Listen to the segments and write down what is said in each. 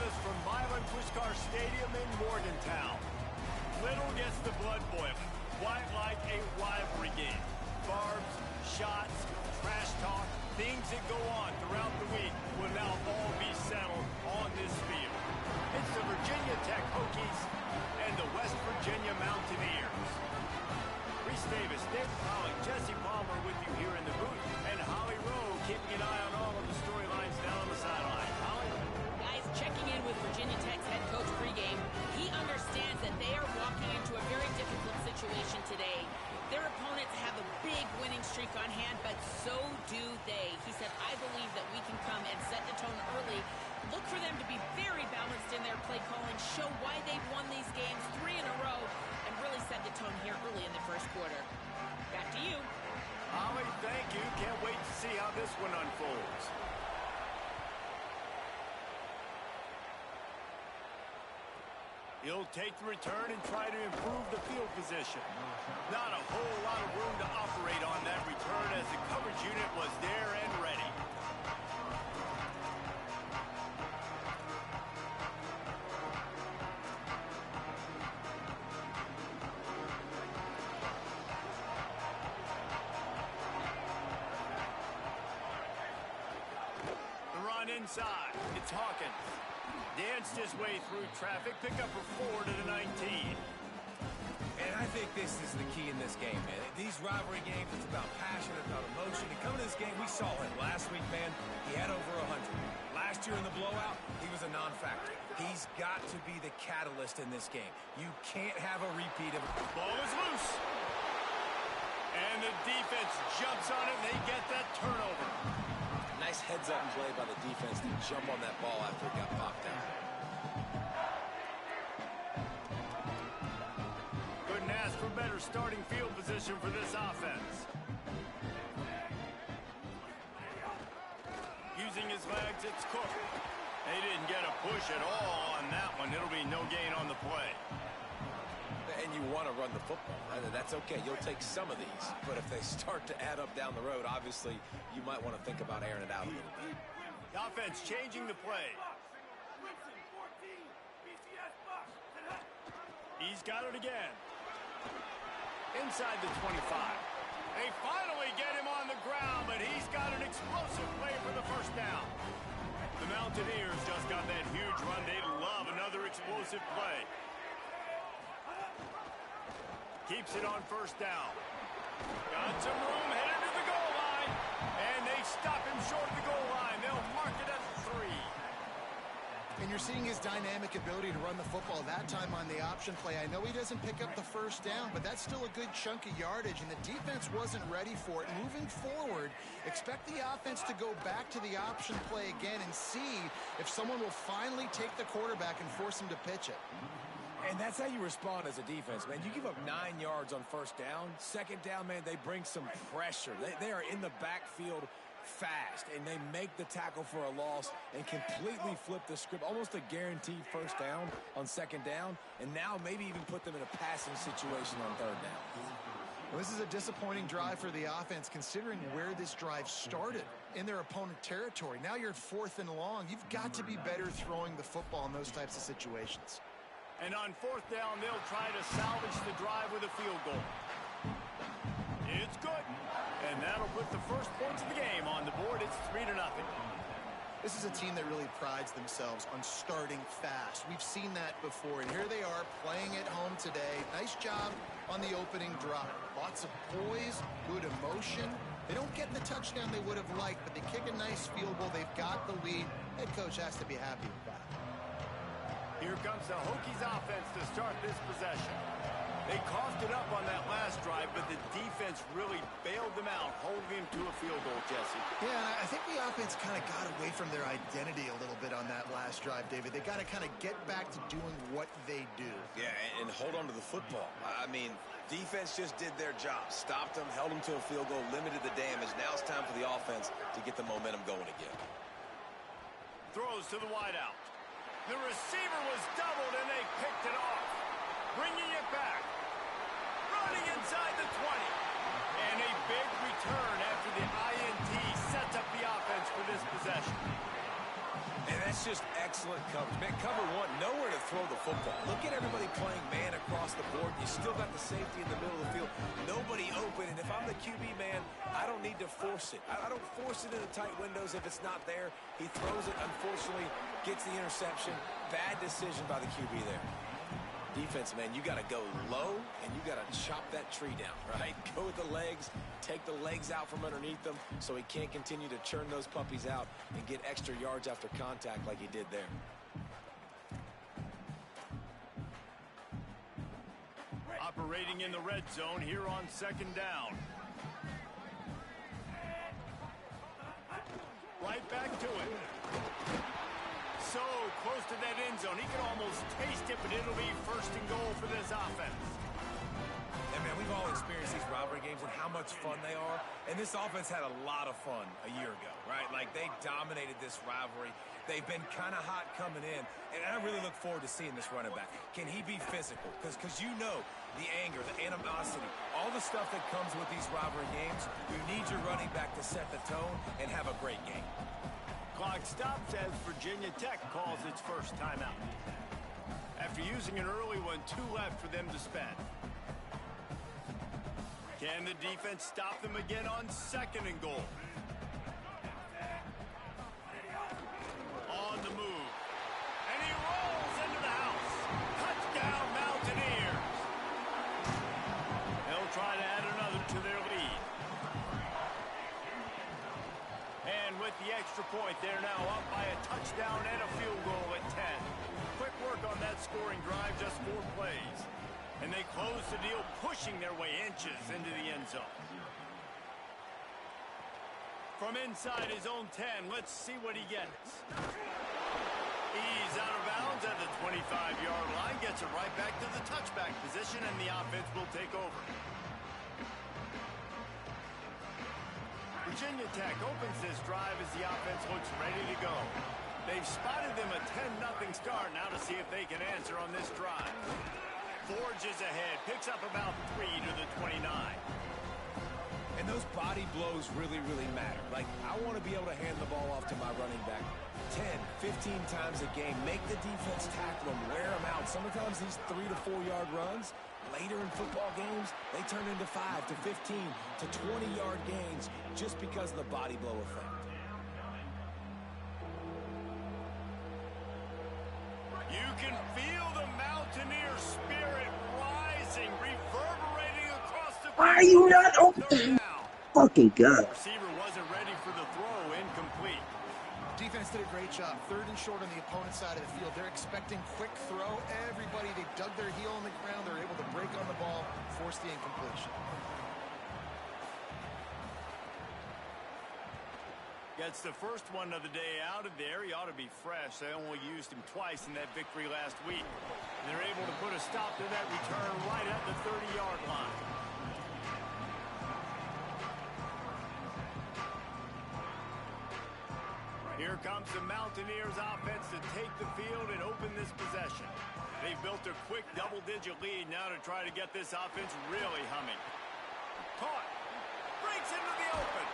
us from Milan Puskar Stadium in Morgantown. Little gets the blood boiling, quite like a rivalry game. Barbs, shots, trash talk, things that go on throughout the week will now all be settled on this field. It's the Virginia Tech Hokies and the West Virginia Mountaineers. Reese Davis, Dave Pollock, Jesse Palmer with you here in the booth, and Holly Rowe keeping an eye on all of the storylines down on the sideline. Holly? Guys, checking in with Virginia Tech's head coach pregame, he understands that they are walking into a very difficult situation today. Their opponents have a big winning streak on hand, but so do they. He said, I believe that we can come and set the tone early. Look for them to be very balanced in their play calling, show why they've won these games 3 in a row, and really set the tone here early in the first quarter. Back to you. Holly, thank you. Can't wait to see how this one unfolds. He'll take the return and try to improve the field position. Not a whole lot of room to operate on that return as the coverage unit was there and ready. The run inside. It's Hawkins. Danced his way through traffic, pick up a 4 to the 19. And I think this is the key in this game, man. These rivalry games, it's about passion, it's about emotion. And coming to this game, we saw it last week, man. He had over 100. Last year in the blowout, he was a non-factor. He's got to be the catalyst in this game. You can't have a repeat of it. Ball is loose. And the defense jumps on it, and they get that turnover. Nice heads-up play by the defense to jump on that ball after it got popped out. Couldn't ask for better starting field position for this offense. Using his legs, it's Cook. They didn't get a push at all on that one. It'll be no gain on the play. And you want to run the football. That's okay. You'll take some of these. But if they start to add up down the road, obviously, you might want to think about airing it out a little bit. The offense changing the play. He's got it again. Inside the 25. They finally get him on the ground, but he's got an explosive play for the first down. The Mountaineers just got that huge run. They love another explosive play. Keeps it on first down. Got some room, headed to the goal line. And they stop him short of the goal line. They'll mark it at 3. And you're seeing his dynamic ability to run the football that time on the option play. I know he doesn't pick up the first down, but that's still a good chunk of yardage, and the defense wasn't ready for it. Moving forward, expect the offense to go back to the option play again and see if someone will finally take the quarterback and force him to pitch it. And that's how you respond as a defense, man. You give up 9 yards on first down. Second down, man, they bring some pressure. They are in the backfield fast, and they make the tackle for a loss and completely flip the script. Almost a guaranteed first down on second down, and now maybe even put them in a passing situation on third down. Well, this is a disappointing drive for the offense, considering where this drive started in their opponent territory. Now you're at 4th and long. You've got to be better throwing the football in those types of situations. And on 4th down, they'll try to salvage the drive with a field goal. It's good. And that'll put the first points of the game on the board. It's 3-0. This is a team that really prides themselves on starting fast. We've seen that before, and here they are playing at home today. Nice job on the opening drive. Lots of poise, good emotion. They don't get the touchdown they would have liked, but they kick a nice field goal. They've got the lead. Head coach has to be happy with that. Here comes the Hokies offense to start this possession. They coughed it up on that last drive, but the defense really bailed them out, holding him to a field goal, Jesse. Yeah, I think the offense kind of got away from their identity a little bit on that last drive, David. They got to kind of get back to doing what they do. Yeah, and hold on to the football. I mean, defense just did their job. Stopped them, held them to a field goal, limited the damage. Now it's time for the offense to get the momentum going again. Throws to the wideout. The receiver was doubled, and they picked it off. Bringing it back. Running inside the 20. And a big return after the INT sets up the offense for this possession. And that's just excellent coverage. Man, cover one, nowhere to throw the football. Look at everybody playing man across the board. You still got the safety in the middle of the field. Nobody open, and if I'm the QB, man, I don't need to force it. I don't force it into tight windows if it's not there. He throws it, unfortunately, gets the interception. Bad decision by the QB there. Defense, man, you got to go low, and you got to chop that tree down, right? Go with the legs, take the legs out from underneath them so he can't continue to churn those puppies out and get extra yards after contact like he did there. Operating in the red zone here on second down. Right back to it. So close to that end zone. He can almost taste it, but it'll be first and goal for this offense. And, man, we've all experienced these rivalry games and how much fun they are. And this offense had a lot of fun a year ago, right? Like, they dominated this rivalry. They've been kind of hot coming in. And I really look forward to seeing this running back. Can he be physical? Because you know the anger, the animosity, all the stuff that comes with these rivalry games. You need your running back to set the tone and have a great game. Clock stops as Virginia Tech calls its first timeout. After using an early one, 2 left for them to spend. Can the defense stop them again on second and goal? On the move. And he rolls into the house. Touchdown, Mountaineers. They'll try to add another to their lead. And with the extra point, they're now up by a touchdown and a field goal at 10. Quick work on that scoring drive, just 4 plays. And they close the deal, pushing their way inches into the end zone. From inside his own 10, let's see what he gets. He's out of bounds at the 25-yard line, gets it right back to the touchback position, and the offense will take over. Virginia Tech opens this drive as the offense looks ready to go. They've spotted them a 10-0 start. Now to see if they can answer on this drive. Forges ahead, picks up about 3 to the 29. And those body blows really, really matter. Like, I want to be able to hand the ball off to my running back 10, 15 times a game. Make the defense tackle them, wear them out. Sometimes these 3 to 4 yard runs, later in football games, they turn into 5 to 15 to 20-yard gains just because of the body blow effect. You can feel the Mountaineer spirit rising, reverberating across the field. Why are you not open? Fucking God. Receiver wasn't ready for the throw, incomplete. Defense did a great job. 3rd and short on the opponent's side of the field. They're expecting quick throw. Everybody, they dug their heel on the ground. They're able to break on the ball, force the incompletion. Gets the first one of the day out of there. He ought to be fresh. They only used him twice in that victory last week. And they're able to put a stop to that return right at the 30-yard line. Here comes the Mountaineers offense to take the field and open this possession. They've built a quick double-digit lead now to try to get this offense really humming. Caught. Breaks into the open.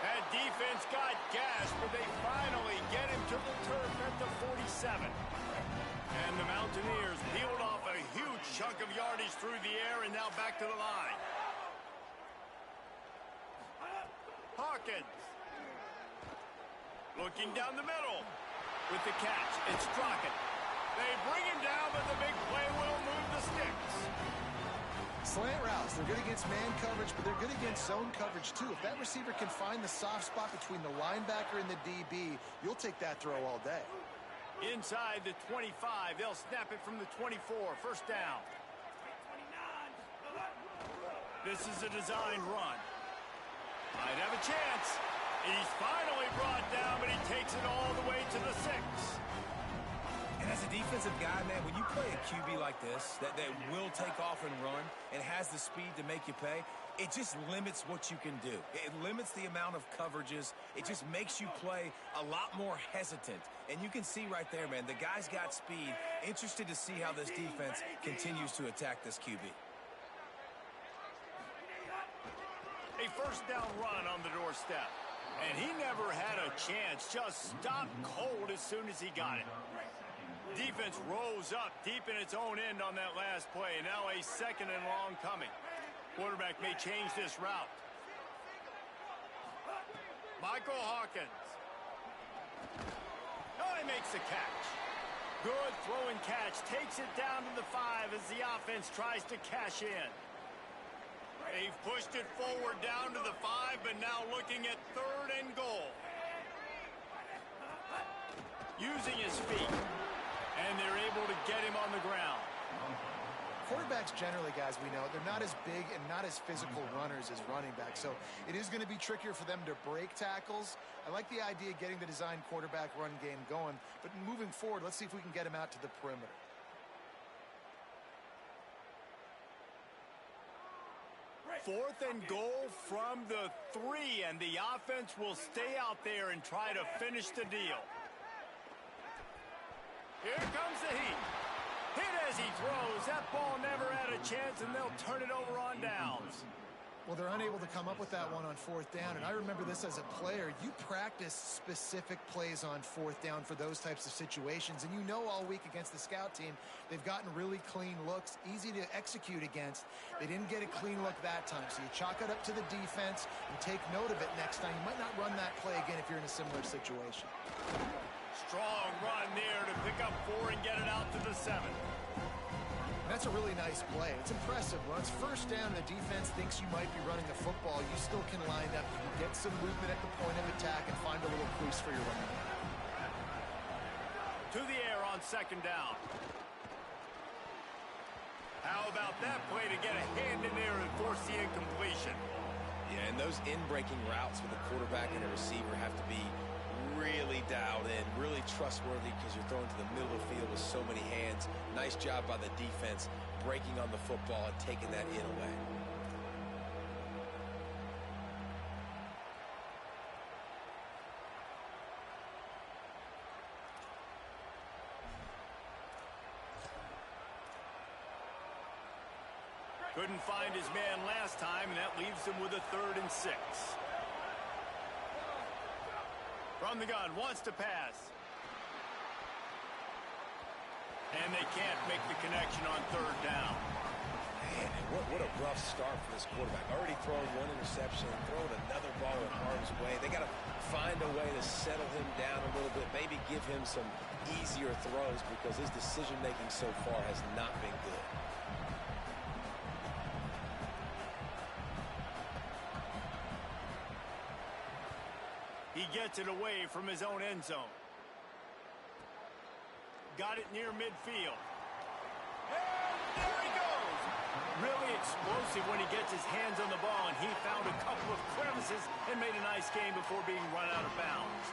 That defense got gashed, but they finally get him to the turf at the 47. And the Mountaineers peeled off a huge chunk of yardage through the air and now back to the line. Hawkins. Looking down the middle with the catch. It's Crockett. They bring him down, but the big play will move the sticks. Slant routes. They're good against man coverage, but they're good against zone coverage, too. If that receiver can find the soft spot between the linebacker and the DB, you'll take that throw all day. Inside the 25, they'll snap it from the 24. First down. This is a designed run. Might have a chance. He's finally brought down, but he takes it all the way to the 6. And as a defensive guy, man, when you play a QB like this, that will take off and run and has the speed to make you pay, it just limits what you can do. It limits the amount of coverages. It just makes you play a lot more hesitant. And you can see right there, man, the guy's got speed. Interested to see how this defense continues to attack this QB. A first down run on the doorstep. And he never had a chance, just stopped cold as soon as he got it. Defense rolls up deep in its own end on that last play. Now a 2nd and long coming. Quarterback may change this route. Michael Hawkins. Oh, he makes the catch. Good throw and catch. Takes it down to the 5 as the offense tries to cash in. They've pushed it forward down to the 5, but now looking at 3rd and goal. Using his feet. And they're able to get him on the ground. Quarterbacks generally, guys, we know, they're not as big and not as physical runners as running backs, so it is going to be trickier for them to break tackles. I like the idea of getting the design quarterback run game going, but moving forward, let's see if we can get him out to the perimeter. Fourth and goal from the 3, and the offense will stay out there and try to finish the deal. Here comes the heat. Hit as he throws. That ball never had a chance, and they'll turn it over on downs. Well, they're unable to come up with that one on 4th down, and I remember this as a player. You practice specific plays on 4th down for those types of situations, and you know all week against the scout team, they've gotten really clean looks, easy to execute against. They didn't get a clean look that time, so you chalk it up to the defense and take note of it next time. You might not run that play again if you're in a similar situation. Strong run there to pick up 4 and get it out to the 7. That's a really nice play. It's impressive. When it's 1st down, the defense thinks you might be running the football. You still can line up. You can get some movement at the point of attack and find a little crease for your running back. To the air on 2nd down. How about that play to get a hand in there and force the incompletion? Yeah, and those in-breaking routes with a quarterback and a receiver have to be really dialed in, really trustworthy because you're throwing to the middle of the field with so many hands. Nice job by the defense breaking on the football and taking that in away. Couldn't find his man last time, and that leaves him with a 3rd and 6. From the gun, wants to pass. And they can't make the connection on 3rd down. Man, what a rough start for this quarterback. Already throwing 1 interception, throwing another ball in harm's way. They got to find a way to settle him down a little bit, maybe give him some easier throws because his decision-making so far has not been good. He gets it away from his own end zone. Got it near midfield. And there he goes. Really explosive when he gets his hands on the ball, and he found a couple of crevices and made a nice game before being run out of bounds.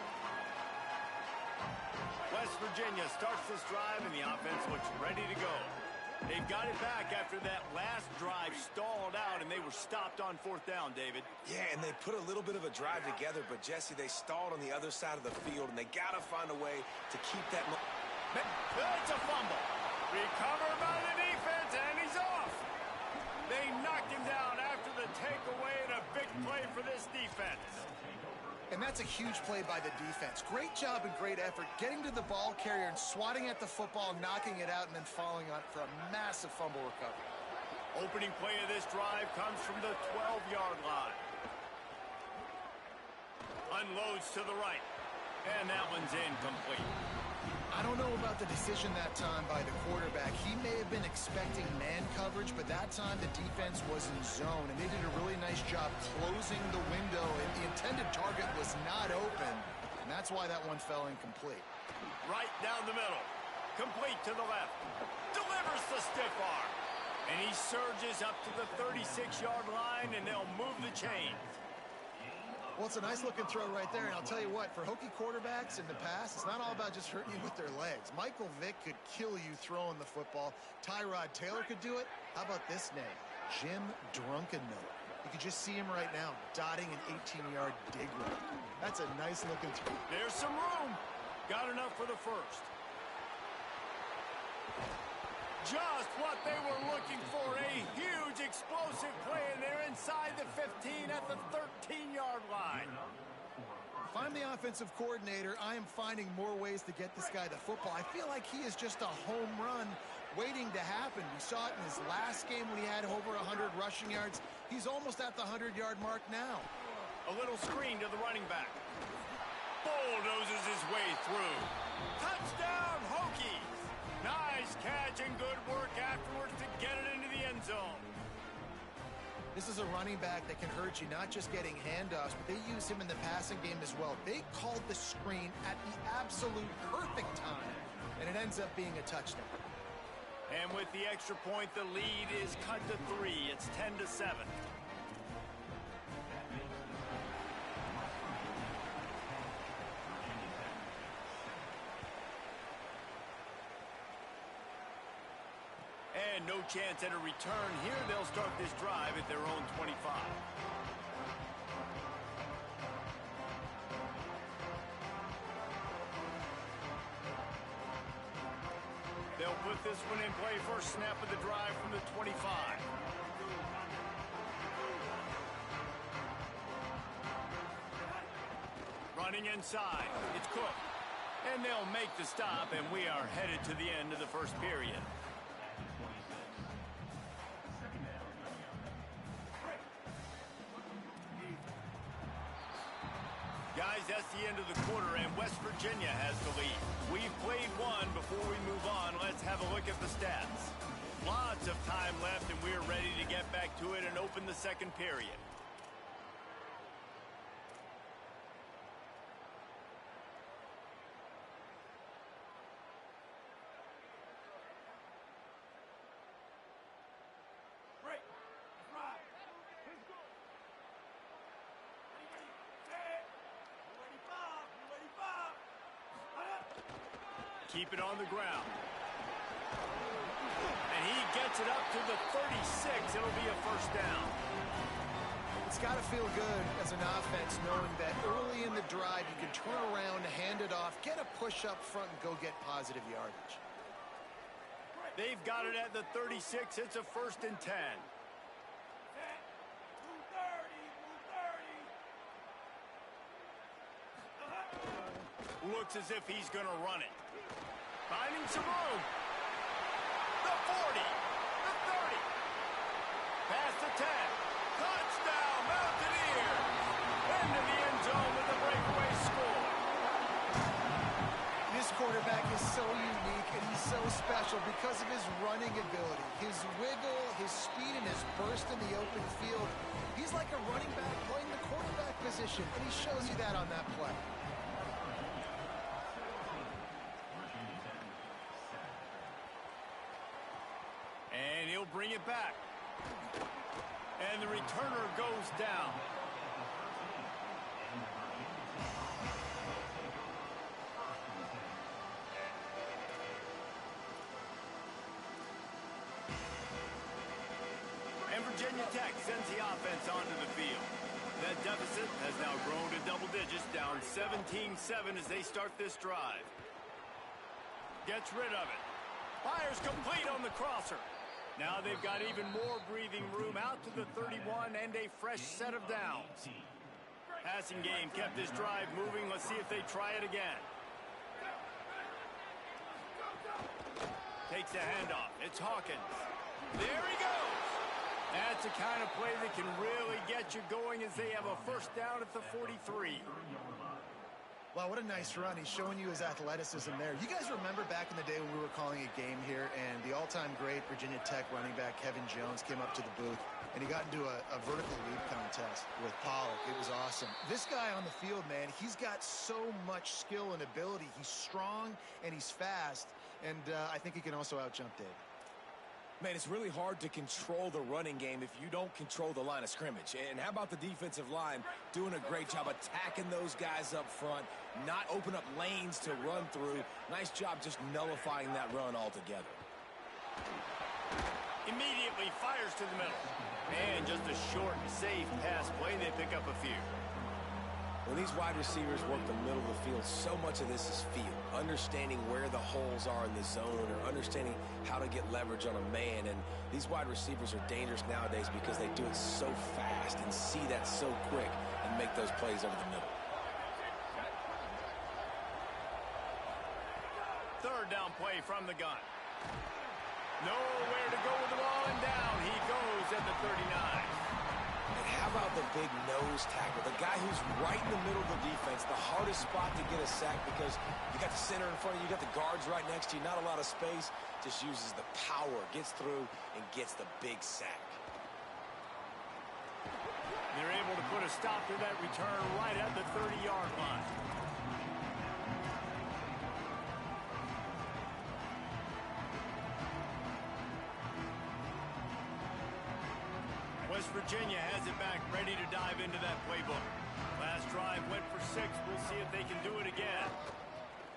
West Virginia starts this drive, and the offense looks ready to go. They've got it back after that last drive stalled out, and they were stopped on 4th down, David. Yeah, and they put a little bit of a drive together, but, Jesse, they stalled on the other side of the field, and they got to find a way to keep that. It's a fumble. Recovered by the defense, and he's off. They knocked him down after the takeaway, and a big play for this defense. And that's a huge play by the defense. Great job and great effort getting to the ball carrier and swatting at the football, knocking it out, and then falling on it for a massive fumble recovery. Opening play of this drive comes from the 12-yard line. Unloads to the right. And that one's incomplete. I don't know about the decision that time by the quarterback. He may have been expecting man coverage, but that time the defense was in zone, and they did a really nice job closing the window, and the intended target was not open, and that's why that one fell incomplete. Right down the middle. Complete to the left. Delivers the stiff arm. And he surges up to the 36-yard line, and they'll move the chains. Well, it's a nice-looking throw right there, and I'll tell you what, for Hokie quarterbacks in the past, it's not all about just hurting you with their legs. Michael Vick could kill you throwing the football. Tyrod Taylor could do it. How about this name? Jim Druckenmiller. You can just see him right now, dotting an 18-yard dig route. That's a nice-looking throw. There's some room. Got enough for the first. Just what they were looking for, a huge explosive play, and they're inside the 15 at the 13-yard line. If I'm the offensive coordinator, I am finding more ways to get this guy the football. I feel like he is just a home run waiting to happen. We saw it in his last game when he had over 100 rushing yards. He's almost at the 100-yard mark now. A little screen to the running back. Bulldozes his way through. Touchdown, Hokies! Nice catch and good work afterwards to get it into the end zone. This is a running back that can hurt you, not just getting handoffs, but they use him in the passing game as well. They called the screen at the absolute perfect time, and it ends up being a touchdown. And with the extra point, the lead is cut to 3. It's 10-7. And no chance at a return here. They'll start this drive at their own 25. They'll put this one in play. First snap of the drive from the 25. Running inside. It's Cook. And they'll make the stop, and we are headed to the end of the first period. Guys, that's the end of the quarter, and West Virginia has the lead. We've played one. Before we move on, let's have a look at the stats. Lots of time left, and we're ready to get back to it and open the second period. Keep it on the ground. And he gets it up to the 36. It'll be a first down. It's got to feel good as an offense knowing that early in the drive you can turn around, hand it off, get a push up front, and go get positive yardage. They've got it at the 36. It's a 1st and 10. Looks as if he's going to run it. Finding some room. The 40. The 30. Past the 10. Touchdown, Mountaineers. Into the end zone with a breakaway score. This quarterback is so unique and he's so special because of his running ability, his wiggle, his speed, and his burst in the open field. He's like a running back playing the quarterback position, and he shows you that on that play. And he'll bring it back. And the returner goes down. And Virginia Tech sends the offense onto the field. That deficit has now grown to double digits, down 17-7 as they start this drive. Gets rid of it. Fires complete on the crosser. Now they've got even more breathing room out to the 31 and a fresh set of downs. Passing game kept this drive moving. Let's see if they try it again. Takes the handoff. It's Hawkins. There he goes. That's the kind of play that can really get you going as they have a first down at the 43. Wow, what a nice run. He's showing you his athleticism there. You guys remember back in the day when we were calling a game here and the all-time great Virginia Tech running back Kevin Jones came up to the booth and he got into a vertical leap contest with Pollock. It was awesome. This guy on the field, man, he's got so much skill and ability. He's strong and he's fast, and I think he can also out-jump Dave. Man, it's really hard to control the running game if you don't control the line of scrimmage. And how about the defensive line doing a great job attacking those guys up front, not open up lanes to run through. Nice job just nullifying that run altogether. Immediately fires to the middle. And just a short, safe pass play. They pick up a few. When these wide receivers work the middle of the field, so much of this is feel. Understanding where the holes are in the zone or understanding how to get leverage on a man. And these wide receivers are dangerous nowadays because they do it so fast and see that so quick and make those plays over the middle. play from the gun. Nowhere to go with the ball, and down he goes at the 39. And how about the big nose tackle? The guy who's right in the middle of the defense, the hardest spot to get a sack because you got the center in front of you, you got the guards right next to you, not a lot of space. Just uses the power, gets through, and gets the big sack. They're able to put a stop to that return right at the 30-yard line. West Virginia has it back, ready to dive into that playbook. Last drive went for 6. We'll see if they can do it again.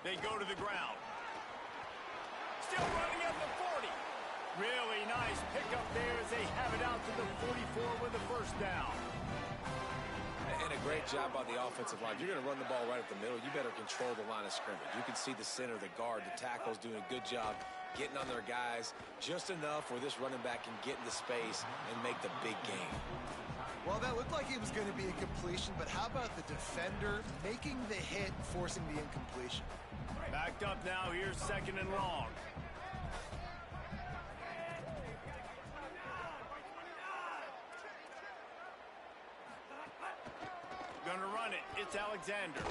They go to the ground. Still running at the 40. Really nice pickup there as they have it out to the 44 with a first down. And a great job by the offensive line. If you're going to run the ball right at the middle, you better control the line of scrimmage. You can see the center, the guard, the tackle's doing a good job getting on their guys just enough where this running back can get into space and make the big game. Well, that looked like it was going to be a completion, but how about the defender making the hit, forcing the incompletion? Backed up now. Here's 2nd and long. Gonna run it. It's Alexander.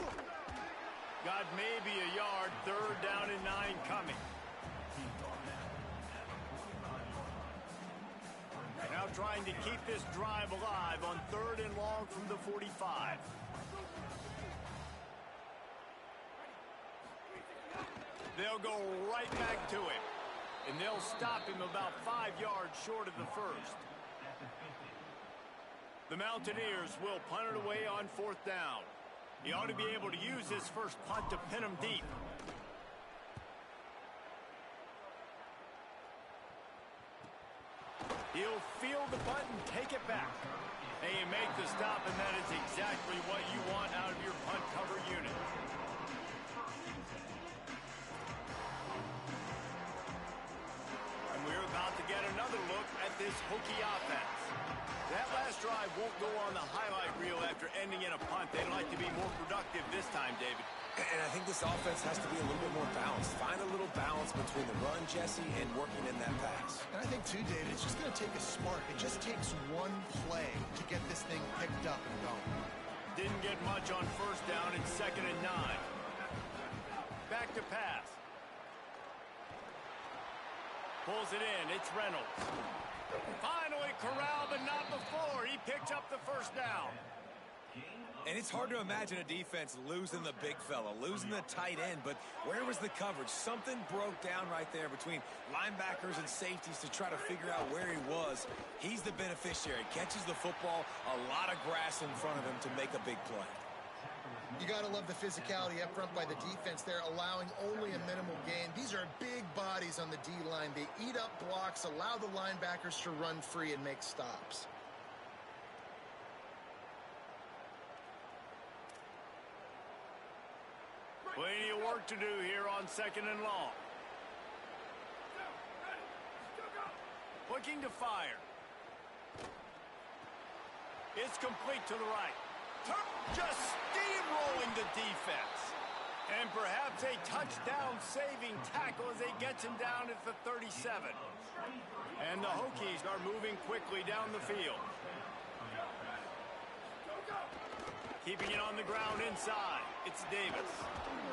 Got maybe a yard. 3rd down and 9 coming. Now trying to keep this drive alive on 3rd and long from the 45. They'll go right back to him. And they'll stop him about 5 yards short of the first. The Mountaineers will punt it away on 4th down. He ought to be able to use his first punt to pin him deep. He'll field the punt and take it back. They make the stop, and that is exactly what you want out of your punt cover unit. And we're about to get another look at this Hokie offense. That last drive won't go on the highlight reel after ending in a punt. They'd like to be more productive this time, David. And I think this offense has to be a little bit more balanced. Find a little balance between the run, Jesse, and working in that pass. And I think, too, David, it's just going to take a spark. It just takes one play to get this thing picked up and going. Didn't get much on 1st down and 2nd and 9. Back to pass. Pulls it in. It's Reynolds. Finally corralled, but not before. He picked up the 1st down. And it's hard to imagine a defense losing the big fella, losing the tight end, but where was the coverage? Something broke down right there between linebackers and safeties to try to figure out where he was. He's the beneficiary. Catches the football, a lot of grass in front of him to make a big play. You got to love the physicality up front by the defense there, allowing only a minimal gain. These are big bodies on the D-line. They eat up blocks, allow the linebackers to run free and make stops. Plenty of work to do here on 2nd and long. Looking to fire. It's complete to the right. Just steamrolling the defense. And perhaps a touchdown-saving tackle as they get him down at the 37. And the Hokies are moving quickly down the field. Keeping it on the ground inside. It's Davis.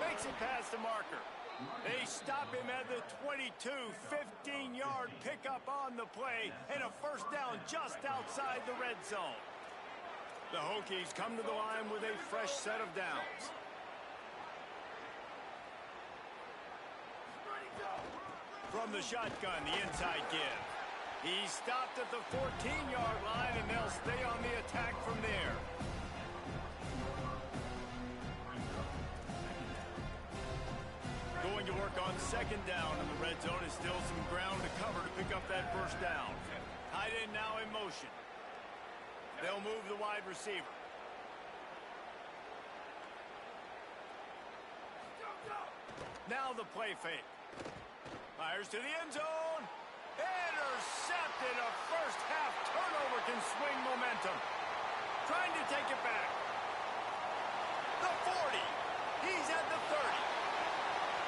Makes it past the marker. They stop him at the 22. 15-yard pickup on the play. And a 1st down just outside the red zone. The Hokies come to the line with a fresh set of downs. From the shotgun, the inside give. He's stopped at the 14-yard line, and they'll stay on the attack from there. Going to work on 2nd down in the red zone. Is still some ground to cover to pick up that 1st down. Tight end now in motion. They'll move the wide receiver. Now the play fake. Fires to the end zone. Intercepted. A first-half turnover can swing momentum. Trying to take it back. The 40. He's at the 30.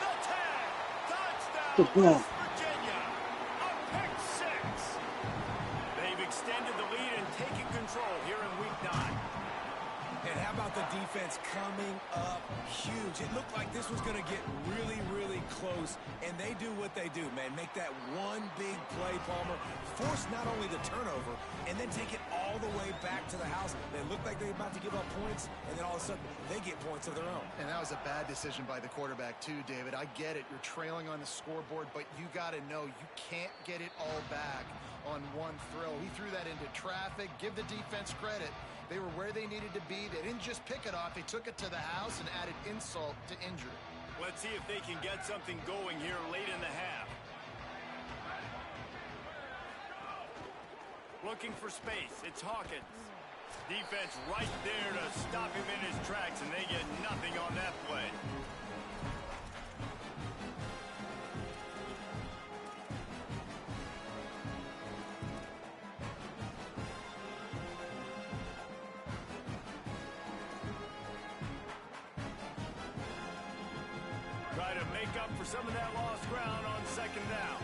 The 10. Touchdown. The ball. West Virginia, a pick six. They've extended the lead and taken control here in week 9. And how about the defense coming up huge? It looked like this was going to get really, really close, and they do what they do, man. Make that one big play, Palmer. Force not only the turnover, and then take it all the way back to the house. They looked like they were about to give up points, and then all of a sudden, they get points of their own. And that was a bad decision by the quarterback, too, David. I get it. You're trailing on the scoreboard, but you got to know you can't get it all back on one throw. He threw that into traffic. Give the defense credit. They were where they needed to be. They didn't just pick it off. They took it to the house and added insult to injury. Let's see if they can get something going here late in the half. Looking for space. It's Hawkins. Defense right there to stop him in his tracks, and they get nothing on that play. Try to make up for some of that lost ground on second down.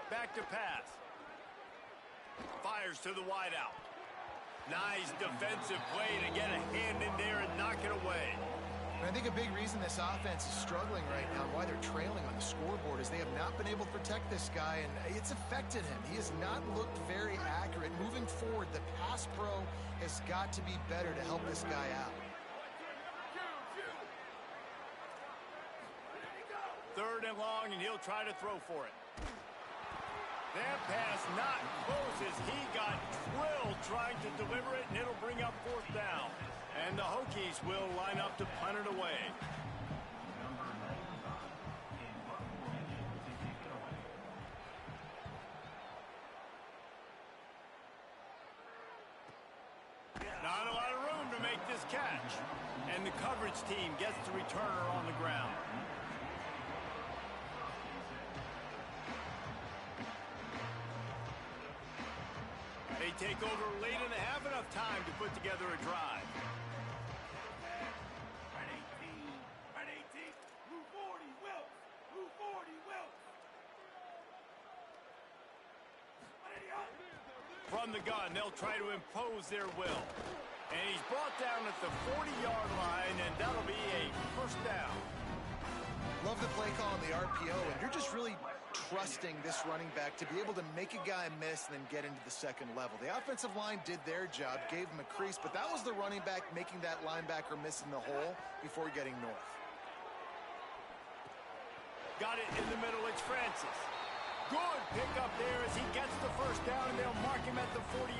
Back to pass. Fires to the wideout. Nice defensive play to get a hand in there and knock it away. And I think a big reason this offense is struggling right now, why they're trailing on the scoreboard, is they have not been able to protect this guy, and it's affected him. He has not looked very accurate. Moving forward, the pass pro has got to be better to help this guy out. Third and long, and he'll try to throw for it. That pass not close as he got drilled trying to deliver it, and it'll bring up fourth down. And the Hokies will line up to punt it away. Not a lot of room to make this catch. And the coverage team gets the returner on the ground. They take over late in the half, enough time to put together a drive. Red 18, move 40, Wilkes, move 40, Wilkes. From the gun, they'll try to impose their will. And he's brought down at the 40-yard line, and that'll be a first down. Love the play call on the RPO, and you're just really trusting this running back to be able to make a guy miss and then get into the second level. The offensive line did their job, gave him a crease, but that was the running back making that linebacker miss in the hole before getting north. Got it in the middle, it's Francis. Good pickup there as he gets the first down, and they'll mark him at the 48.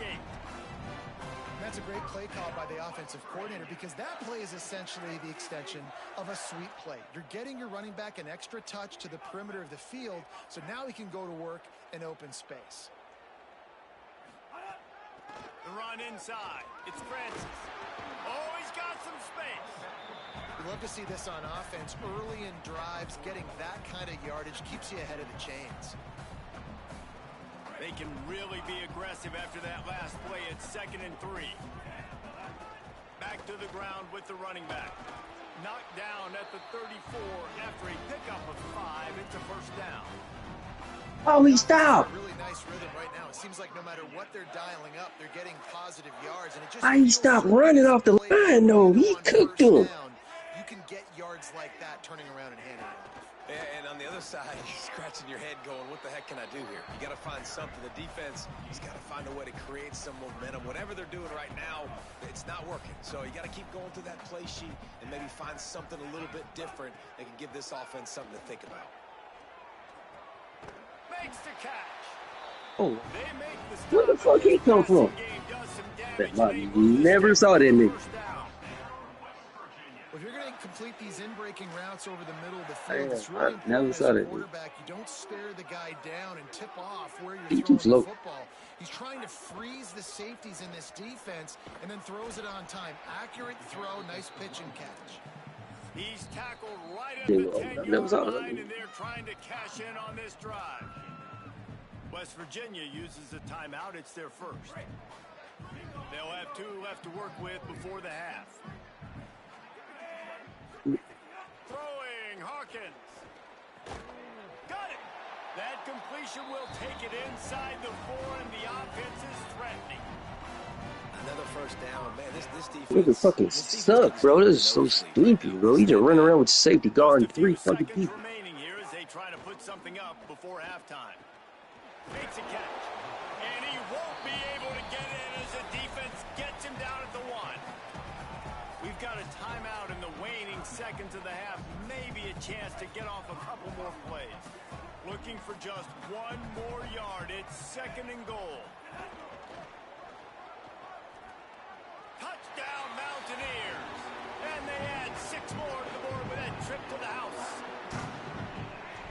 That's a great play call by the offensive coordinator, because that play is essentially the extension of a sweep play. You're getting your running back an extra touch to the perimeter of the field, so now he can go to work in open space. The run inside. It's Francis. Oh, he's got some space. We love to see this on offense. Early in drives, getting that kind of yardage keeps you ahead of the chains. They can really be aggressive after that last play. It's 2nd and 3. Back to the ground with the running back. Knocked down at the 34 after a pickup of 5. It's a first down. Oh, he stopped. Really nice rhythm right now. It seems like no matter what they're dialing up, they're getting positive yards. And it just He stopped running off the line, though. He cooked him. You can get yards like that turning around and handing it off. And on the other side, you're scratching your head going, what the heck can I do here? You got to find something. The defense has got to find a way to create some momentum. Whatever they're doing right now, it's not working. So you got to keep going through that play sheet and maybe find something a little bit different that can give this offense something to think about. Makes the catch. Oh, They make the stop. where the fuck he come from? Never saw that nigga. Well, if you're going to complete these in-breaking routes over the middle of the field, it's I really never important saw as a that. quarterback. You don't stare the guy down and tip off where you're He throwing too slow. the football. He's trying to freeze the safeties in this defense and then throws it on time. Accurate throw, nice pitch and catch. He's tackled right at Dude, the I never 10-yard saw that. line, and they're trying to cash in on this drive. West Virginia uses a timeout. It's their first. They'll have 2 left to work with before the half. Throwing Hawkins. Got it. That completion will take it inside the 4, and the offense is threatening. Another first down. Man, this defense... Nigga fucking this defense suck, could bro. use This is a so nosebleed right stupid, now. bro. He just Step running back. around with safety guarding Just a few 3 fucking seconds people. remaining here as they try to put something up before halftime. Makes a catch. And he won't be able to get in as the defense gets him down at the 1. We've got a timeout in the waning seconds of the half. Maybe a chance to get off a couple more plays. Looking for just 1 more yard. It's 2nd and goal. Touchdown Mountaineers. And they add 6 more to the board with that trip to the house.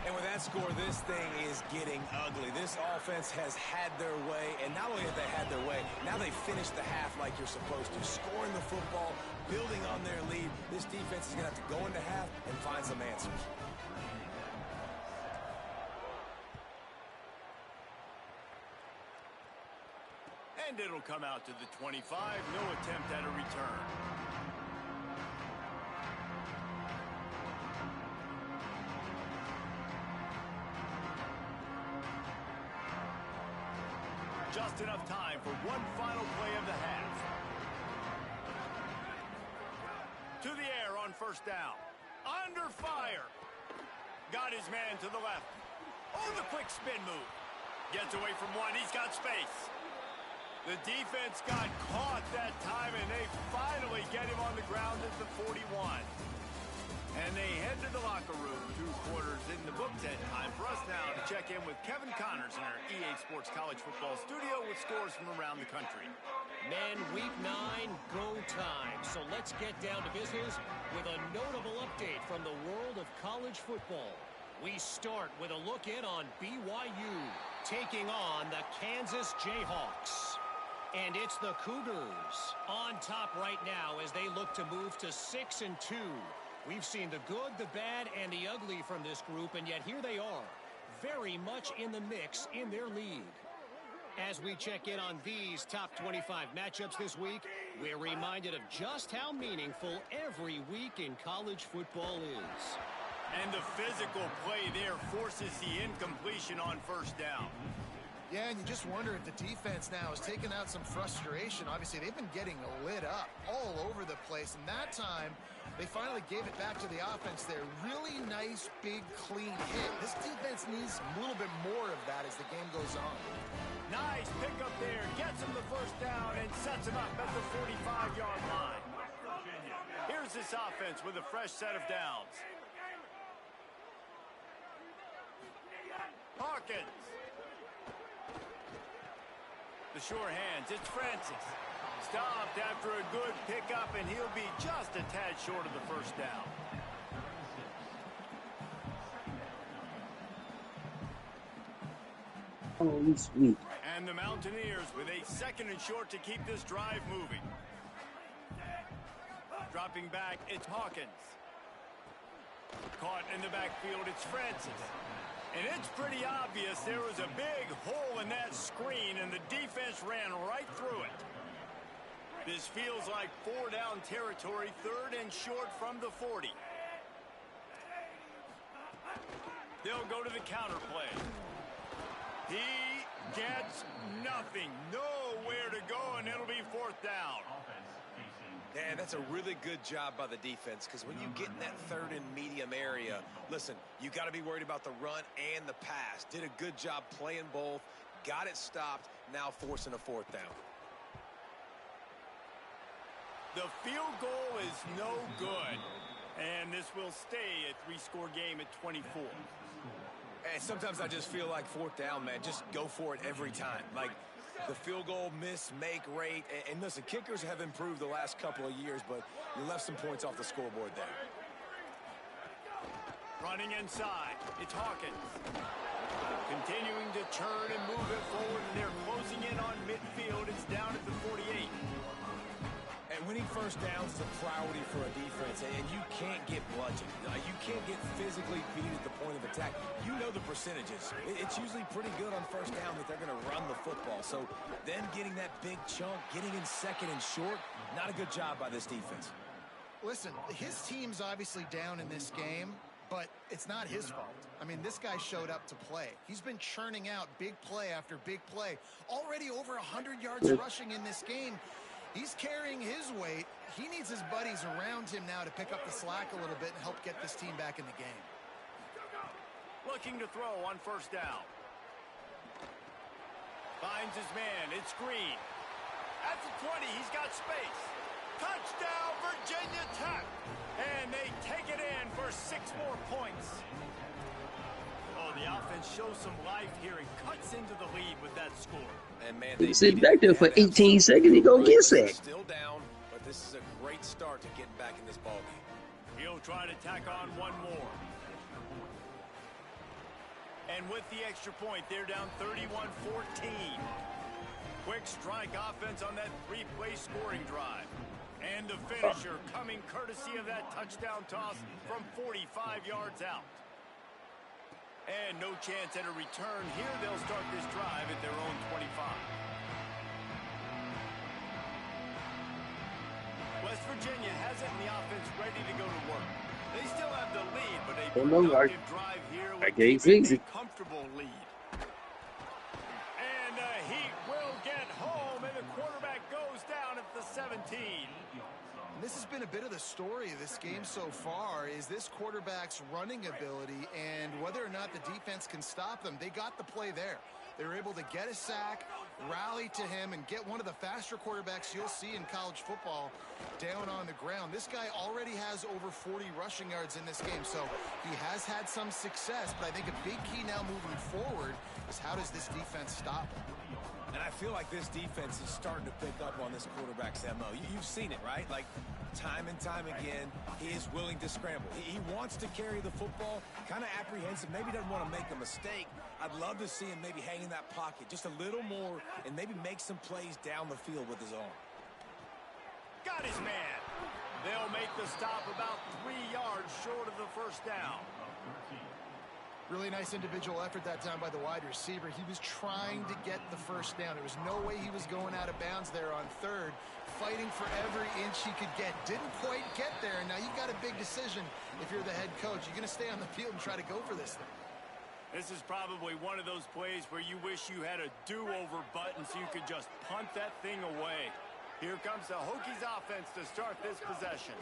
And with that score, this thing is getting ugly. This offense has had their way, and not only have they had their way, now they finished the half like you're supposed to, scoring the football, building on their lead. This defense is going to have to go into half and find some answers. And it'll come out to the 25. No attempt at a return. Just enough time for one final play of the half. To the air on first down. Under fire. Got his man to the left. Oh, the quick spin move. Gets away from one. He's got space. The defense got caught that time, and they finally get him on the ground at the 41. And they head to the locker room. 2 quarters in the books. And time for us now to check in with Kevin Connors in our EA Sports College Football studio with scores from around the country. Men, week 9, go time. So let's get down to business with a notable update from the world of college football. We start with a look in on BYU taking on the Kansas Jayhawks. And it's the Cougars on top right now as they look to move to 6-2. We've seen the good, the bad, and the ugly from this group, and yet here they are, very much in the mix in their lead. As we check in on these top 25 matchups this week, we're reminded of just how meaningful every week in college football is. And the physical play there forces the incompletion on first down. Yeah, and you just wonder if the defense now has taken out some frustration. Obviously, they've been getting lit up all over the place, and that time they finally gave it back to the offense there. Really nice, big, clean hit. This defense needs a little bit more of that as the game goes on. Nice pickup there. Gets him the first down and sets him up at the 45-yard line. Here's this offense with a fresh set of downs. Hawkins. The sure hands, it's Francis. Stopped after a good pickup, and he'll be just a tad short of the first down. Oh, he's sweet. And the Mountaineers with a 2nd and short to keep this drive moving. Dropping back, it's Hawkins. Caught in the backfield, it's Francis. And it's pretty obvious there was a big hole in that screen, and the defense ran right through it. This feels like 4-down territory, 3rd and short from the 40. They'll go to the counter play. He gets nothing. Nowhere to go, and it'll be 4th down. Man, that's a really good job by the defense, because when you get in that 3rd and medium area, listen, you got to be worried about the run and the pass. Did a good job playing both, got it stopped, now forcing a 4th down. The field goal is no good, and this will stay a 3-score game at 24. And sometimes I just feel like 4th down, man, just go for it every time. Like, the field goal miss-make rate. And listen, kickers have improved the last couple of years, but you left some points off the scoreboard there. Running inside, it's Hawkins. Continuing to turn and move it forward, and they're closing in on midfield. It's down at the 48. And winning first downs is a priority for a defense, and you can't get bludgeoned. You can't get physically beat at the point of attack. You know the percentages. It's usually pretty good on first down that they're going to run the football. So then getting that big chunk, getting in 2nd and short, not a good job by this defense. Listen, his team's obviously down in this game, but it's not his fault. I mean, this guy showed up to play. He's been churning out big play after big play. Already over 100 yards rushing in this game. He's carrying his weight. He needs his buddies around him now to pick up the slack a little bit and help get this team back in the game. Looking to throw on first down. Finds his man. It's Green. At the 20, he's got space. Touchdown, Virginia Tech. And they take it in for 6 more points. Oh, the offense shows some life here and cuts into the lead with that score. And man, He sit back there for 18 seconds. He gonna get sacked. Still down, but this is a great start to getting back in this ballgame. He'll try to tack on one more. And with the extra point, they're down 31-14. Quick strike offense on that 3-play scoring drive. And the finisher coming courtesy of that touchdown toss from 45 yards out. And no chance at a return here. They'll start this drive at their own 25. West Virginia has it in the offense ready to go to work. They still have the lead, but a productive drive here with a comfortable lead. And the Heat will get home, and the quarterback goes down at the 17. This has been a bit of the story of this game so far, is this quarterback's running ability and whether or not the defense can stop them. They got the play there. They were able to get a sack, rally to him, and get one of the faster quarterbacks you'll see in college football down on the ground. This guy already has over 40 rushing yards in this game, so he has had some success, but I think a big key now moving forward is how does this defense stop him? And I feel like this defense is starting to pick up on this quarterback's MO. You've seen it, right? Like, time and time again, he is willing to scramble. He wants to carry the football, kind of apprehensive, maybe doesn't want to make a mistake. I'd love to see him maybe hang in that pocket just a little more and maybe make some plays down the field with his arm. Got his man. They'll make the stop about 3 yards short of the first down. Really nice individual effort that time by the wide receiver. He was trying to get the first down. There was no way he was going out of bounds there on third, fighting for every inch he could get. Didn't quite get there. Now you've got a big decision if you're the head coach. You're going to stay on the field and try to go for this thing. This is probably one of those plays where you wish you had a do-over button so you could just punt that thing away. Here comes the Hokies offense to start this possession.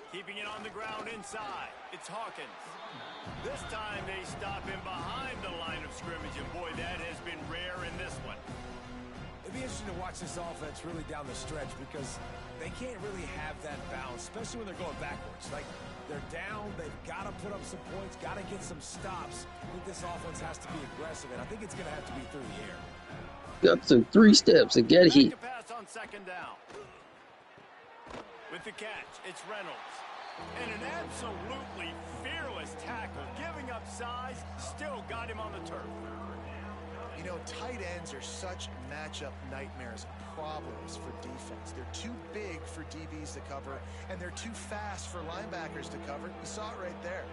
Keeping it on the ground inside. It's Hawkins. This time they stop him behind the line of scrimmage, and boy, that has been rare in this one. It'd be interesting to watch this offense really down the stretch because they can't really have that balance, especially when they're going backwards. Like, they're down, they've got to put up some points, got to get some stops. I think this offense has to be aggressive, and I think it's going to have to be through the air. Got some 3 steps and get heat. Pass on second down. With the catch, it's Reynolds. And an absolutely fearless tackle, giving up size, still got him on the turf. You know, tight ends are such matchup nightmares and problems for defense. They're too big for DBs to cover, and they're too fast for linebackers to cover. You saw it right there.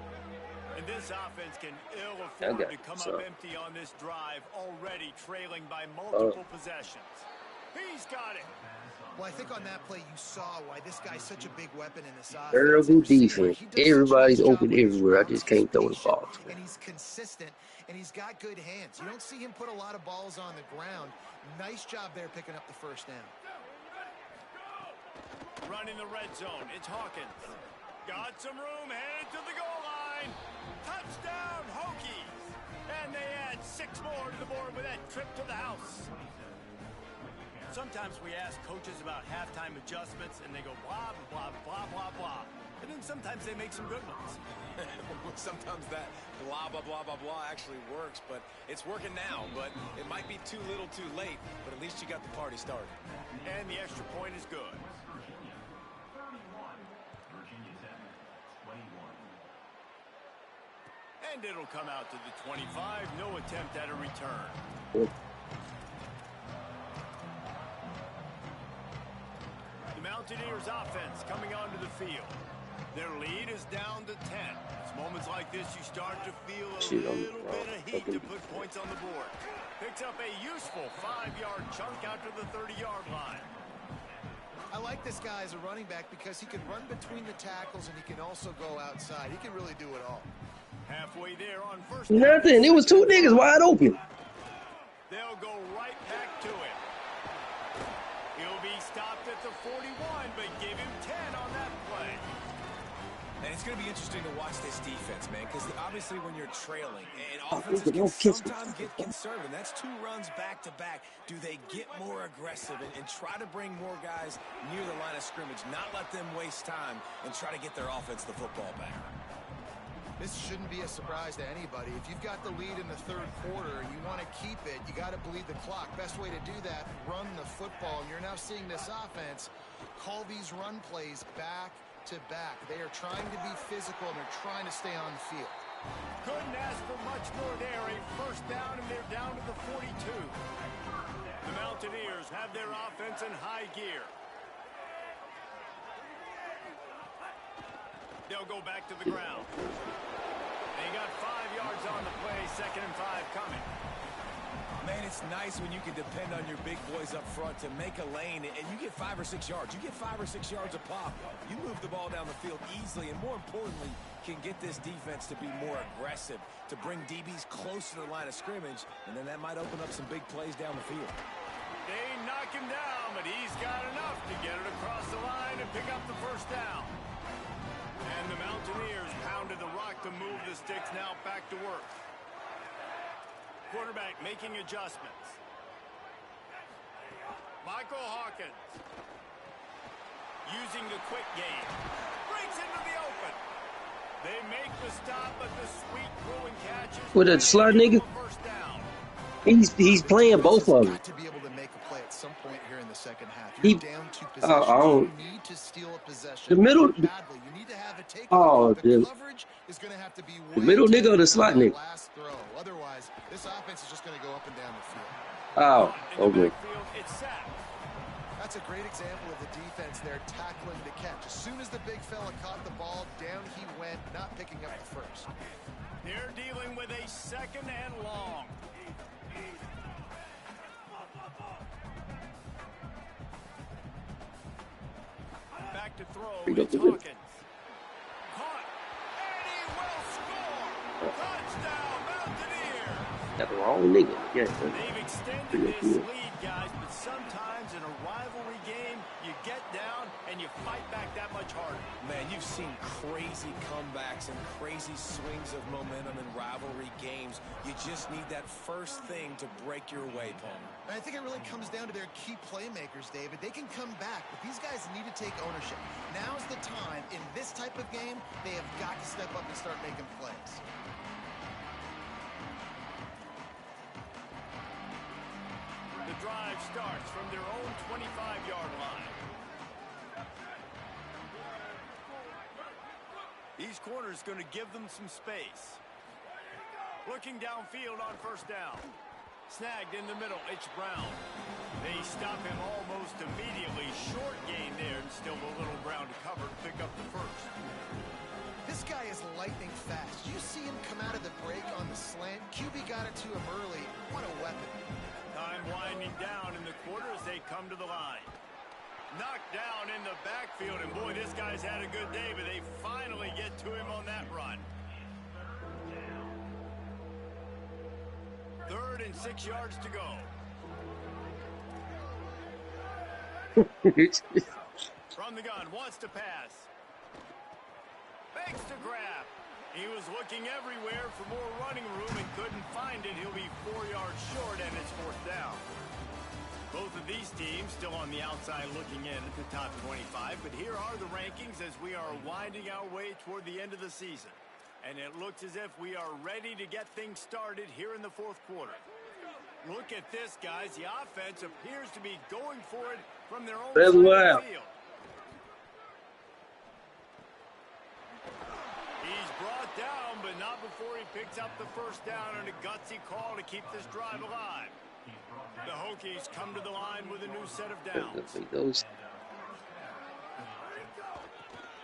And this offense can ill afford to come up empty on this drive, already trailing by multiple possessions. He's got it. Well, I think on that play you saw why this guy's such a big weapon in this offense. Terrible defense. Everybody's open everywhere. I just can't throw the ball. And he's consistent, and he's got good hands. You don't see him put a lot of balls on the ground. Nice job there picking up the first down. Running the red zone. It's Hawkins. Got some room, headed to the goal line. Touchdown, Hokies. And they add 6 more to the board with that trip to the house. Sometimes we ask coaches about halftime adjustments, and they go blah, blah, blah, blah, blah. And then sometimes they make some good ones. Sometimes that blah, blah, blah, blah, blah actually works, but it's working now. But it might be too little too late, but at least you got the party started. And the extra point is good. And it'll come out to the 25. No attempt at a return. Mountaineers offense coming onto the field. Their lead is down to 10. It's moments like this you start to feel a little bit of heat to put points on the board. Picks up a useful 5-yard chunk out to the 30-yard line. I like this guy as a running back because he can run between the tackles and he can also go outside. He can really do it all. Halfway there on first down. Nothing. It was two niggas wide open. They'll go right back to it. He'll be stopped at the 41, but give him 10 on that play. And it's going to be interesting to watch this defense, man, because obviously when you're trailing, and Oh, offenses look at can those kids. sometimes get conservative. That's 2 runs back-to-back. Do they get more aggressive and try to bring more guys near the line of scrimmage, not let them waste time, and try to get their offense the football back? This shouldn't be a surprise to anybody. If you've got the lead in the third quarter and you want to keep it, you got to bleed the clock. Best way to do that, run the football. And you're now seeing this offense call these run plays back to back. They are trying to be physical and they're trying to stay on the field. Couldn't ask for much more there. A first down, and they're down to the 42. The Mountaineers have their offense in high gear. They'll go back to the ground. They got 5 yards on the play, 2nd and 5 coming. Man, it's nice when you can depend on your big boys up front to make a lane, and you get 5 or 6 yards. You get 5 or 6 yards a pop. You move the ball down the field easily, and more importantly, can get this defense to be more aggressive, to bring DBs close to the line of scrimmage, and then that might open up some big plays down the field. They knock him down, but he's got enough to get it across the line and pick up the first down. And the Mountaineers pounded the rock to move the sticks, now back to work. Quarterback making adjustments. Michael Hawkins using the quick game. Breaks into the open. They make the stop, but the sweet throw and catches. With a slot nigga? First down. He's playing both of them. Got to be able to make a play at some point here in the second half. He- You're down 2 possessions. You need to steal a possession. The middle- badly. You need to have a take. Oh, the dude. coverage is going to have to be The way middle nigga or the tighter slot on that nigga? last throw. Otherwise, this offense is just going to go up and down the field. Oh, In the okay. backfield, it's sacked. That's a great example of the defense there tackling the catch. As soon as the big fella caught the ball, down he went, not picking up the first. They're dealing with a 2nd and long. Back to throw. Bring up It's the win. Hawkins. Caught. And he will score. Touchdown, Mountaineers. Got the wrong nigga. Yeah. They've extended this lead, guys, but sometimes in a rivalry game, you get down and you fight back that much harder. Man, you've seen crazy comebacks and crazy swings of momentum in rivalry games. You just need that first thing to break your way, Palmer. And I think it really comes down to their key playmakers, David. They can come back, but these guys need to take ownership. Now's the time. In this type of game, they have got to step up and start making plays. The drive starts from their own 25-yard line. These corners going to give them some space. Looking downfield on first down. Snagged in the middle, it's Brown. They stop him almost immediately. Short gain there, and still a little ground to cover to pick up the first. This guy is lightning fast. You see him come out of the break on the slant. QB got it to him early. What a weapon. Time winding down in the quarter as they come to the line. Knocked down in the backfield, and boy, this guy's had a good day, but they finally get to him on that run. 3rd and 6 yards to go. From the gun, wants to pass. Fakes to grab. He was looking everywhere for more running room and couldn't find it. He'll be 4 yards short, and it's 4th down. Both of these teams still on the outside looking in at the top 25, but here are the rankings as we are winding our way toward the end of the season. And it looks as if we are ready to get things started here in the 4th quarter. Look at this, guys. The offense appears to be going for it from their own side of the field. He's brought down, but not before he picks up the first down on a gutsy call to keep this drive alive. The Hokies come to the line with a new set of downs. Those.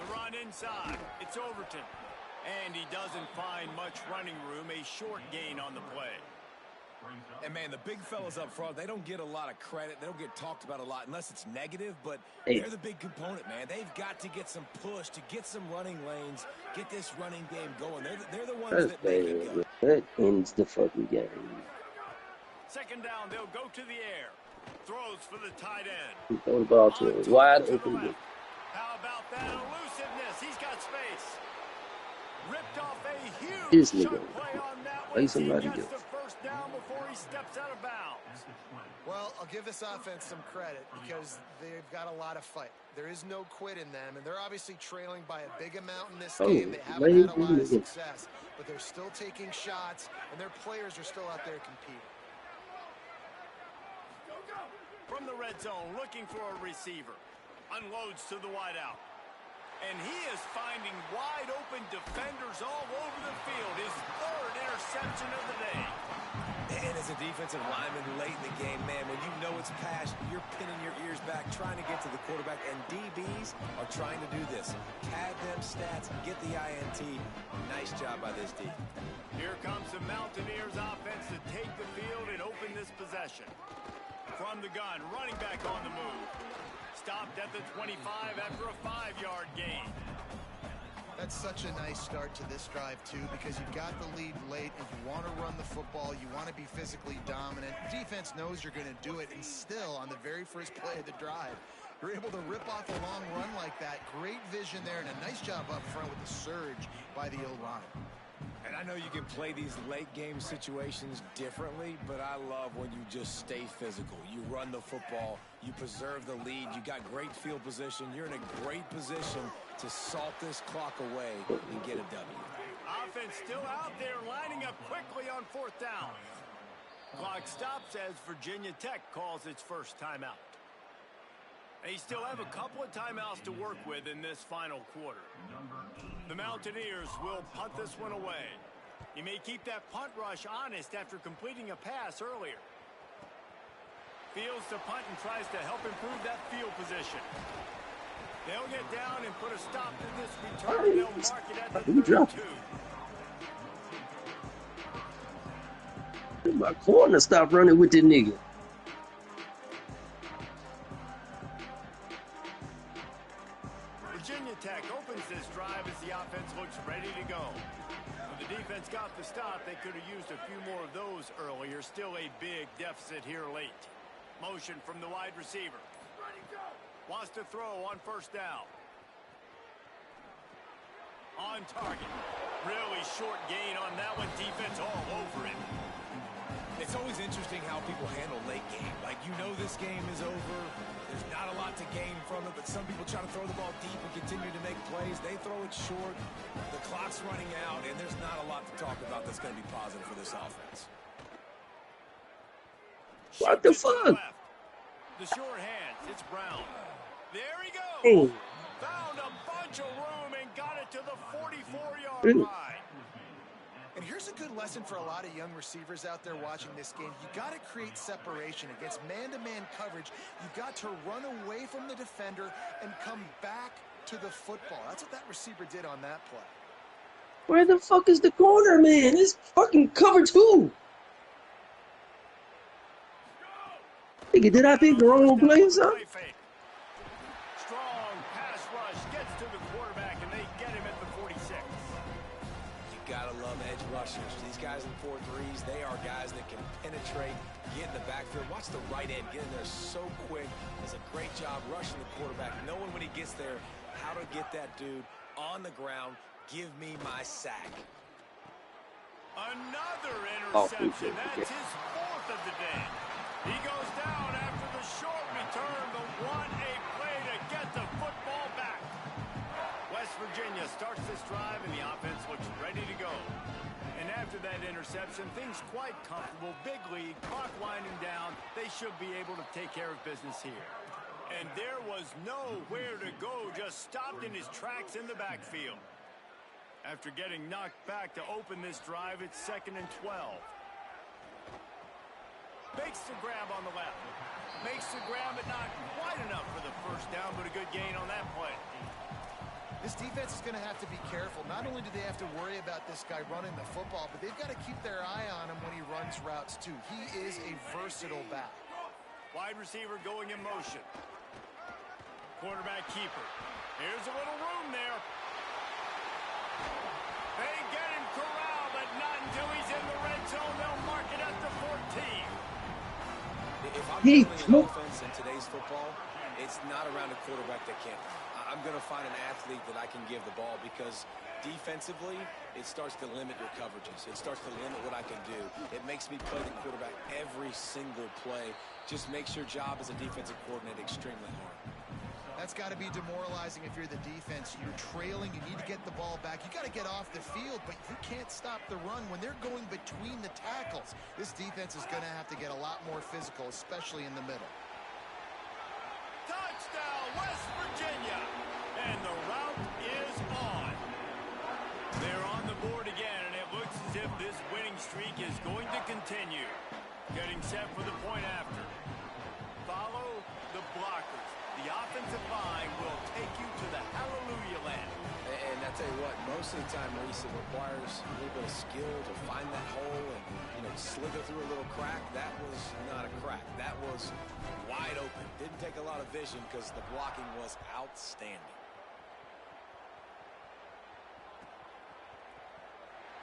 The run inside. It's Overton. And he doesn't find much running room. A short gain on the play. And, man, the big fellas up front, they don't get a lot of credit. They don't get talked about a lot unless it's negative, but Hey. they're the big component, man. They've got to get some push, to get some running lanes, get this running game going. They're the ones That's that make it bad, go. man. That ends the fucking game. Second down, they'll go to the air. Throws for the tight end. He throw the ball to a wide To the open left. look. How about that elusiveness? He's got space. Ripped off a huge This chunk nigga. play on that Play one. somebody He gets else. the first down before he steps out of bounds. Well, I'll give this offense some credit because they've got a lot of fight. There is no quit in them, and they're obviously trailing by a big amount in this Oh, game. They haven't had a lot of lazy. success, but they're still taking shots, and their players are still out there competing. From the red zone, looking for a receiver. Unloads to the wideout. And he is finding wide open defenders all over the field. His third interception of the day. And as a defensive lineman late in the game, man, when you know it's pass, you're pinning your ears back, trying to get to the quarterback, and DBs are trying to do this. Tag them stats, get the INT. Nice job by this D. Here comes the Mountaineers offense to take the field and open this possession. From the gun, running back on the move. Stopped at the 25 after a 5-yard gain. That's such a nice start to this drive, too, because you've got the lead late, and you want to run the football, you want to be physically dominant. Defense knows you're going to do it, and still, on the very first play of the drive, you're able to rip off a long run like that. Great vision there, and a nice job up front with the surge by the O-line. And I know you can play these late game situations differently, but I love when you just stay physical. You run the football, you preserve the lead, you got great field position, you're in a great position to salt this clock away and get a W. Offense still out there, lining up quickly on fourth down. Clock stops as Virginia Tech calls its first timeout. They still have a couple of timeouts to work with in this final quarter. The Mountaineers will punt this one away. He may keep that punt rush honest after completing a pass earlier. Fields to punt and tries to help improve that field position. They'll get down and put a stop to this return. They'll mark it at the 32. My corner stop running with the nigga. Virginia Tech opens this drive as the offense looks ready to go. When the defense got the stop, they could have used a few more of those earlier. Still a big deficit here late. Motion from the wide receiver. Wants to throw on first down. On target. Really short gain on that one. Defense all over it. It's always interesting how people handle late game. Like, you know this game is over. There's not a lot to gain from it, but some people try to throw the ball deep and continue to make plays. They throw it short. The clock's running out, and there's not a lot to talk about that's going to be positive for this offense. What the fuck? The short hands. It's Brown. There he goes. Hey. Found a bunch of room and got it to the 44-yard Hey. line. And here's a good lesson for a lot of young receivers out there watching this game. You got to create separation against man-to-man coverage. You got to run away from the defender and come back to the football. That's what that receiver did on that play. Where the fuck is the corner, man? It's fucking cover 2. Nigga, did I pick the wrong play or something? Strong pass rush gets to the quarterback, and they get him at the 46. You gotta love edge rushers. These guys in 4-3s, they are guys that can penetrate, get in the backfield. Watch the right end get in there so quick. Does a great job rushing the quarterback, knowing when he gets there how to get that dude on the ground. Give me my sack. Another interception. That's his fourth of the day. He goes down after the short return, but what a play to get the football back. West Virginia starts this drive, and the offense looks ready to go. And after that interception, things quite comfortable. Big lead, clock winding down. They should be able to take care of business here. And there was nowhere to go, just stopped in his tracks in the backfield. After getting knocked back to open this drive, it's 2nd and 12. Makes the grab on the left. Makes the grab, but not quite enough for the first down, but a good gain on that play. This defense is going to have to be careful. Not only do they have to worry about this guy running the football, but they've got to keep their eye on him when he runs routes too. He is a versatile back. Wide receiver going in motion. Quarterback keeper. Here's a little room there. They get him corralled, but not until he's in the red zone. They'll mark it at the 14. If I'm building an offense in today's football, it's not around a quarterback that can't. I'm going to find an athlete that I can give the ball because defensively, it starts to limit your coverages. It starts to limit what I can do. It makes me play the quarterback every single play. Just makes your job as a defensive coordinator extremely hard. That's got to be demoralizing if you're the defense. You're trailing. You need to get the ball back. You got to get off the field, but you can't stop the run when they're going between the tackles. This defense is going to have to get a lot more physical, especially in the middle. Touchdown, West Virginia. And the route is on. They're on the board again, and it looks as if this winning streak is going to continue. Getting set for the point after. Follow the blockers. The offensive line will take you to the hallelujah land. And I tell you what, most of the time, Reese, it requires a little bit of skill to find that hole and, slither through a little crack. That was not a crack. That was wide open. Didn't take a lot of vision because the blocking was outstanding.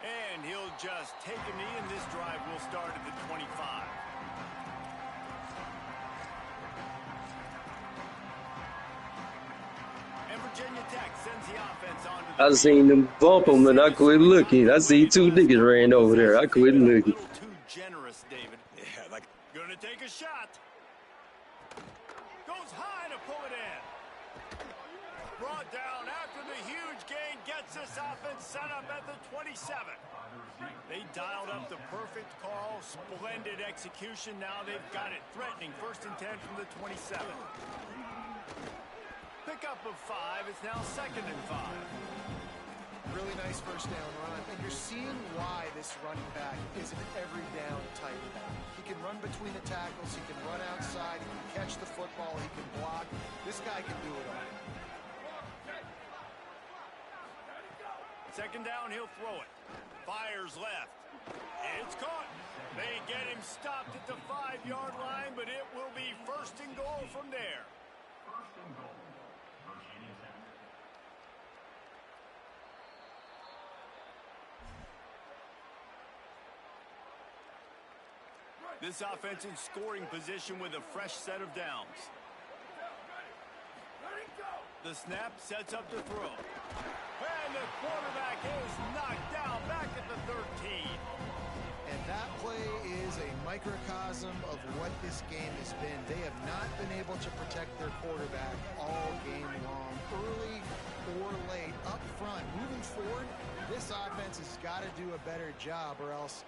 And he'll just take a knee, and this drive will start at the 25. And Virginia Tech sends the offense on to the I seen them bump him and I quit looking. I see two niggas ran over there. I quit looking. A little too generous, David. Yeah, like Gonna take a shot. Goes high to pull it in. Brought down after the huge gain. Gets this offense set up at the 27. They dialed up the perfect call. Splendid execution. Now they've got it threatening. 1st and 10 from the 27. Pickup of 5. It's now 2nd and 5. Really nice first down run. And you're seeing why this running back is an every down type back. He can run between the tackles. He can run outside. He can catch the football. He can block. This guy can do it all. 2nd down, he'll throw it. Fires left. It's caught. They get him stopped at the 5-yard line, but it will be 1st and goal from there. This offense in scoring position with a fresh set of downs. The snap sets up the throw. And the quarterback is knocked down back at the 13. And that play is a microcosm of what this game has been. They have not been able to protect their quarterback all game long. Early or late, up front, moving forward, this offense has got to do a better job or else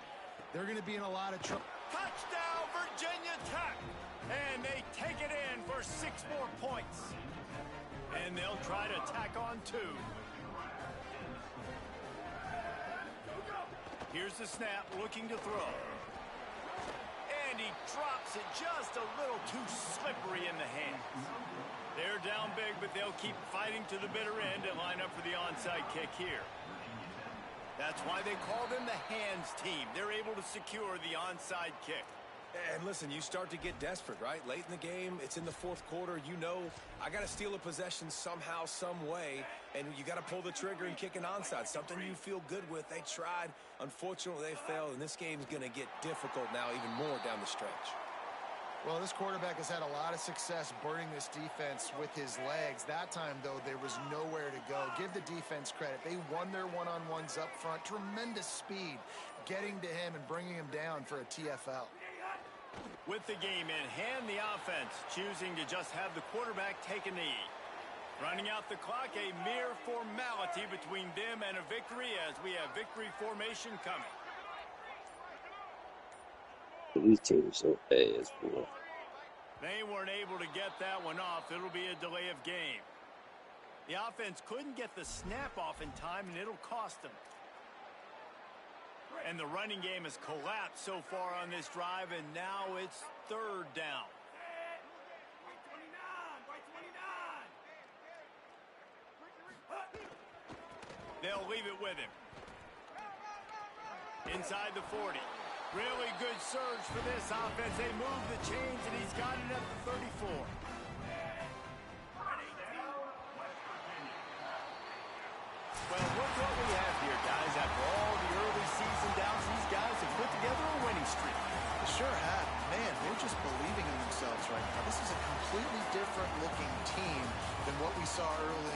they're going to be in a lot of trouble. Touchdown, Virginia Tech. And they take it in for 6 more points. And they'll try to tack on 2. Here's the snap, looking to throw. And he drops it just a little too slippery in the hands. They're down big, but they'll keep fighting to the bitter end and line up for the onside kick here. That's why they call them the hands team. They're able to secure the onside kick. And listen, you start to get desperate, right? Late in the game, it's in the 4th quarter. I got to steal a possession somehow, some way, and you got to pull the trigger and kick an onside. Something you feel good with. They tried. Unfortunately, they failed, and this game's going to get difficult now even more down the stretch. Well, this quarterback has had a lot of success burning this defense with his legs. That time, though, there was nowhere to go. Give the defense credit. They won their one-on-ones up front. Tremendous speed getting to him and bringing him down for a TFL. With the game in hand, the offense choosing to just have the quarterback take a knee. Running out the clock, a mere formality between them and a victory as we have victory formation coming. These teams so ass, boy. They weren't able to get that one off. It'll be a delay of game. The offense couldn't get the snap off in time, and it'll cost them. And the running game has collapsed so far on this drive, and now it's 3rd down. They'll leave it with him. Inside the 40. Really good surge for this offense. They move the chains, and he's got it up to 34. Well, look what we have here, guys. After all the early season doubts, these guys have put together a winning streak. They sure have. Man, they're just believing in themselves right now. This is a completely different looking team than what we saw early